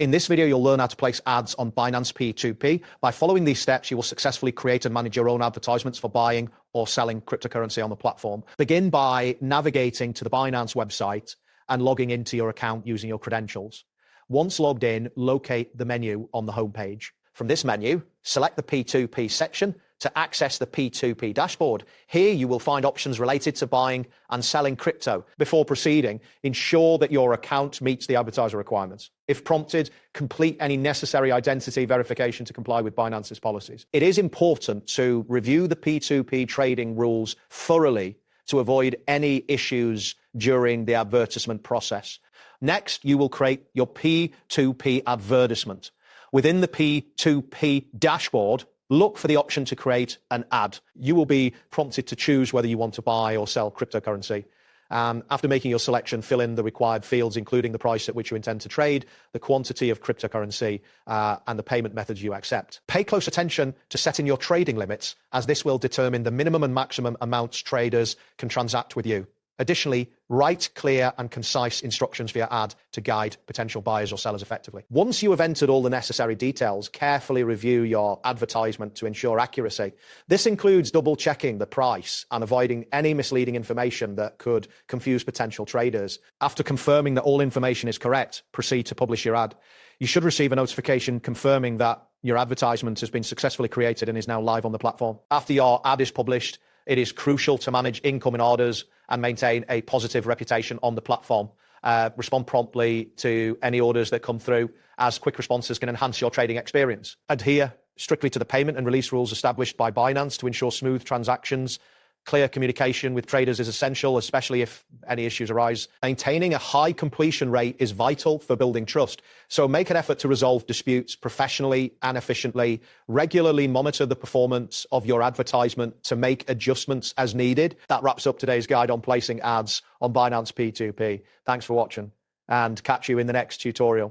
In this video, you'll learn how to place ads on Binance P2P. By following these steps, you will successfully create and manage your own advertisements for buying or selling cryptocurrency on the platform. Begin by navigating to the Binance website and logging into your account using your credentials. Once logged in, locate the menu on the homepage. From this menu, select the P2P section to access the P2P dashboard. Here you will find options related to buying and selling crypto. Before proceeding, ensure that your account meets the advertiser requirements. If prompted, complete any necessary identity verification to comply with Binance's policies. It is important to review the P2P trading rules thoroughly to avoid any issues during the advertisement process. Next, you will create your P2P advertisement. Within the P2P dashboard, look for the option to create an ad. You will be prompted to choose whether you want to buy or sell cryptocurrency. After making your selection, fill in the required fields, including the price at which you intend to trade, the quantity of cryptocurrency, and the payment methods you accept. Pay close attention to setting your trading limits, as this will determine the minimum and maximum amounts traders can transact with you. Additionally, write clear and concise instructions for your ad to guide potential buyers or sellers effectively. Once you have entered all the necessary details, carefully review your advertisement to ensure accuracy. This includes double-checking the price and avoiding any misleading information that could confuse potential traders. After confirming that all information is correct, proceed to publish your ad. You should receive a notification confirming that your advertisement has been successfully created and is now live on the platform. After your ad is published, it is crucial to manage incoming orders and maintain a positive reputation on the platform. Respond promptly to any orders that come through, as quick responses can enhance your trading experience. Adhere strictly to the payment and release rules established by Binance to ensure smooth transactions. Clear communication with traders is essential, especially if any issues arise. Maintaining a high completion rate is vital for building trust. So make an effort to resolve disputes professionally and efficiently. Regularly monitor the performance of your advertisement to make adjustments as needed. That wraps up today's guide on placing ads on Binance P2P. Thanks for watching, and catch you in the next tutorial.